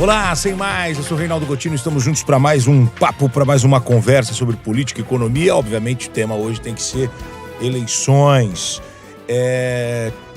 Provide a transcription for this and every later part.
Olá, sem mais, eu sou o Reinaldo Gotino, estamos juntos para mais um papo, para mais uma conversa sobre política e economia. Obviamente o tema hoje tem que ser eleições.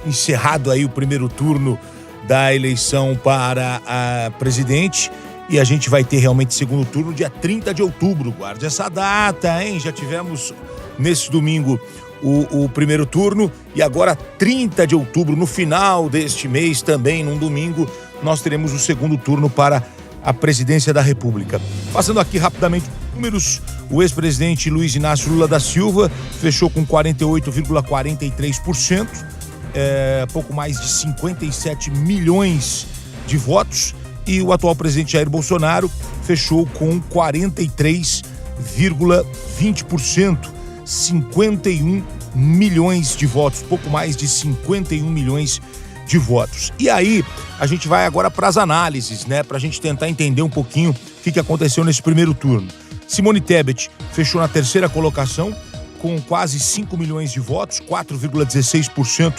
Encerrado aí o primeiro turno da eleição para a presidente e a gente vai ter realmente segundo turno dia 30 de outubro. Guarde essa data, hein? Já tivemos nesse domingo o primeiro turno e agora 30 de outubro, no final deste mês também, num domingo, nós teremos o segundo turno para a presidência da República. Passando aqui rapidamente números, o ex-presidente Luiz Inácio Lula da Silva fechou com 48,43%, pouco mais de 57 milhões de votos, e o atual presidente Jair Bolsonaro fechou com 43,20%, 51 milhões de votos, pouco mais de 51 milhões de votos. E aí, a gente vai agora para as análises, né? Para a gente tentar entender um pouquinho o que aconteceu nesse primeiro turno. Simone Tebet fechou na terceira colocação com quase 5 milhões de votos, 4,16%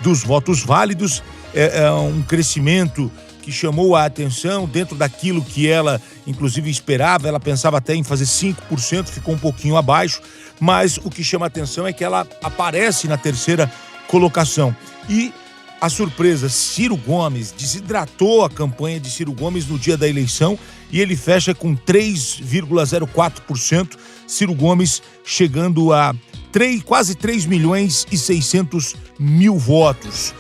dos votos válidos. É um crescimento que chamou a atenção dentro daquilo que ela, inclusive, esperava. Ela pensava até em fazer 5%, ficou um pouquinho abaixo, mas o que chama a atenção é que ela aparece na terceira colocação. E a surpresa, Ciro Gomes desidratou a campanha de Ciro Gomes no dia da eleição e ele fecha com 3,04%, Ciro Gomes chegando a quase 3 milhões e 600 mil votos.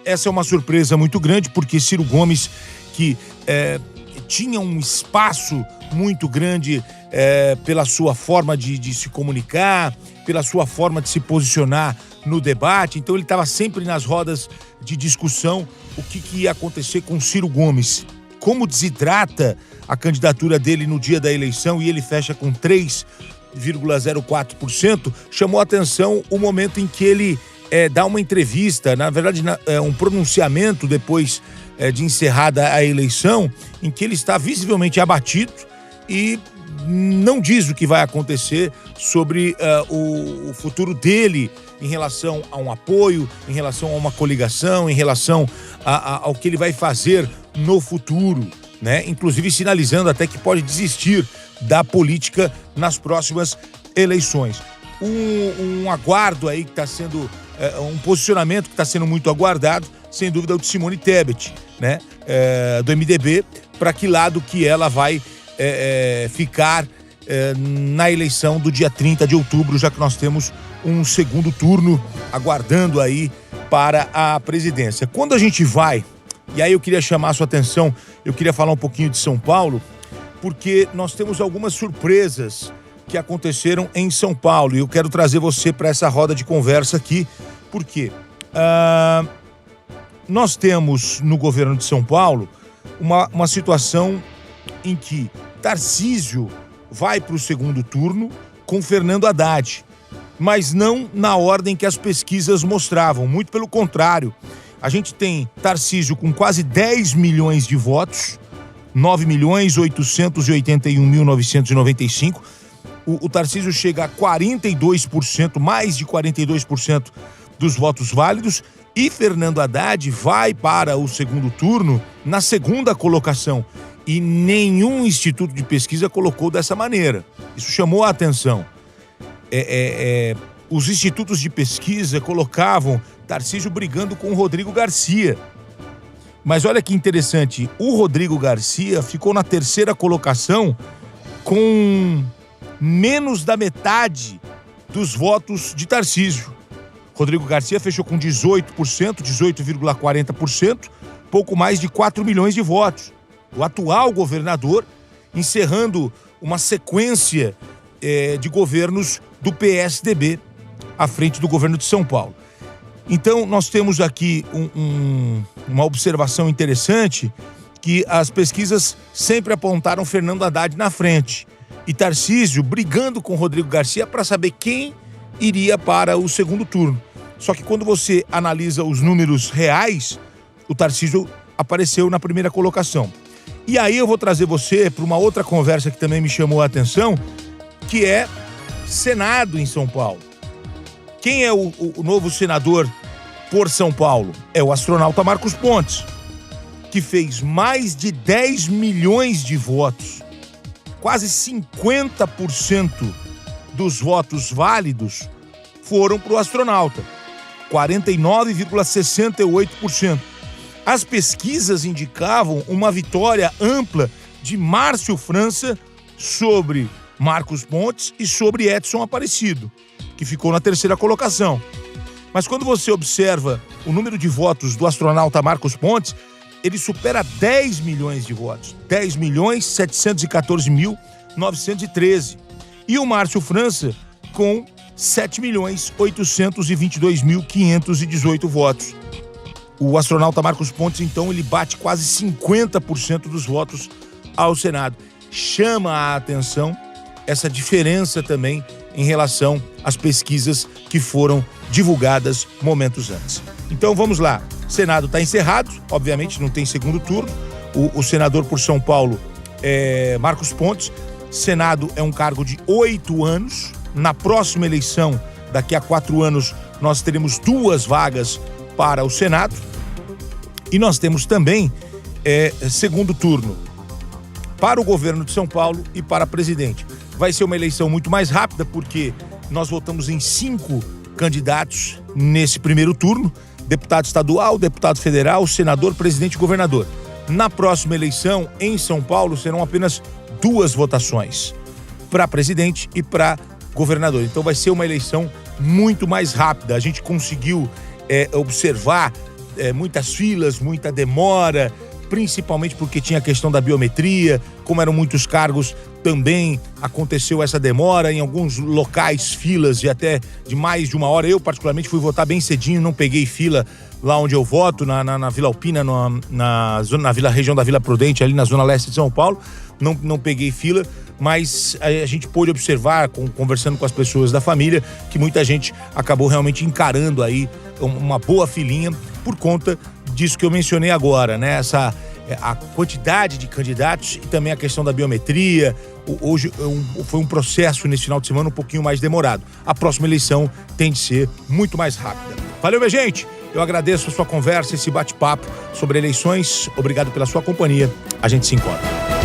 Essa é uma surpresa muito grande, porque Ciro Gomes, que tinha um espaço muito grande pela sua forma de se comunicar, pela sua forma de se posicionar no debate, então ele estava sempre nas rodas de discussão. O que ia acontecer com Ciro Gomes? Como desidrata a candidatura dele no dia da eleição e ele fecha com 3,04%, chamou a atenção o momento em que ele dá uma entrevista, na verdade um pronunciamento depois de encerrada a eleição, em que ele está visivelmente abatido e não diz o que vai acontecer sobre o futuro dele em relação a um apoio, em relação a uma coligação, em relação ao que ele vai fazer no futuro, né? Inclusive sinalizando até que pode desistir da política nas próximas eleições. Um aguardo aí que está sendo, um posicionamento que está sendo muito aguardado, sem dúvida, é o de Simone Tebet, né? Do MDB, para que lado que ela vai ficar na eleição do dia 30 de outubro, já que nós temos um segundo turno aguardando aí para a presidência. Quando a gente vai, e aí eu queria chamar a sua atenção, eu queria falar um pouquinho de São Paulo, porque nós temos algumas surpresas que aconteceram em São Paulo e eu quero trazer você para essa roda de conversa aqui, porque nós temos no governo de São Paulo uma situação em que Tarcísio vai para o segundo turno com Fernando Haddad, mas não na ordem que as pesquisas mostravam, muito pelo contrário. A gente tem Tarcísio com quase 10 milhões de votos, 9.881.995. O Tarcísio chega a 42%, mais de 42% dos votos válidos, e Fernando Haddad vai para o segundo turno na segunda colocação. E nenhum instituto de pesquisa colocou dessa maneira. Isso chamou a atenção. Os institutos de pesquisa colocavam Tarcísio brigando com o Rodrigo Garcia. Mas olha que interessante, o Rodrigo Garcia ficou na terceira colocação com menos da metade dos votos de Tarcísio. Rodrigo Garcia fechou com 18%, 18,40%, pouco mais de 4 milhões de votos. O atual governador encerrando uma sequência de governos do PSDB à frente do governo de São Paulo. Então, nós temos aqui uma observação interessante, que as pesquisas sempre apontaram Fernando Haddad na frente e Tarcísio brigando com Rodrigo Garcia para saber quem iria para o segundo turno. Só que quando você analisa os números reais, o Tarcísio apareceu na primeira colocação. E aí eu vou trazer você para uma outra conversa que também me chamou a atenção, que é Senado em São Paulo. Quem é o novo senador por São Paulo? É o astronauta Marcos Pontes. que fez mais de 10 milhões de votos, quase 50% dos votos válidos foram para o astronauta, 49,68%. As pesquisas indicavam uma vitória ampla de Márcio França sobre Marcos Pontes e sobre Edson Aparecido, que ficou na terceira colocação. Mas quando você observa o número de votos do astronauta Marcos Pontes, ele supera 10 milhões de votos, 10.714.913. E o Márcio França com 7.822.518 votos. O astronauta Marcos Pontes, então, ele bate quase 50% dos votos ao Senado. Chama a atenção essa diferença também em relação às pesquisas que foram divulgadas momentos antes. Então vamos lá, Senado está encerrado, obviamente não tem segundo turno. O senador por São Paulo é Marcos Pontes. Senado é um cargo de 8 anos. Na próxima eleição, daqui a 4 anos, nós teremos 2 vagas para o Senado. E nós temos também segundo turno para o governo de São Paulo e para presidente. Vai ser uma eleição muito mais rápida, porque nós votamos em 5 candidatos nesse primeiro turno: deputado estadual, deputado federal, senador, presidente e governador. Na próxima eleição, em São Paulo, serão apenas 2 votações, para presidente e para governador. Então vai ser uma eleição muito mais rápida. A gente conseguiu observar muitas filas, muita demora, principalmente porque tinha a questão da biometria. Como eram muitos cargos, também aconteceu essa demora. Em alguns locais, filas de até de mais de 1 hora. Eu, particularmente, fui votar bem cedinho, não peguei fila lá onde eu voto, na Vila Alpina, na região da Vila Prudente, ali na zona leste de São Paulo. Não peguei fila, mas a gente pôde observar, conversando com as pessoas da família, que muita gente acabou realmente encarando aí uma boa filinha por conta disso que eu mencionei agora, né? A quantidade de candidatos e também a questão da biometria. Hoje foi um processo nesse final de semana um pouquinho mais demorado. A próxima eleição tem de ser muito mais rápida. Valeu, minha gente! Eu agradeço a sua conversa, esse bate-papo sobre eleições. Obrigado pela sua companhia. A gente se encontra.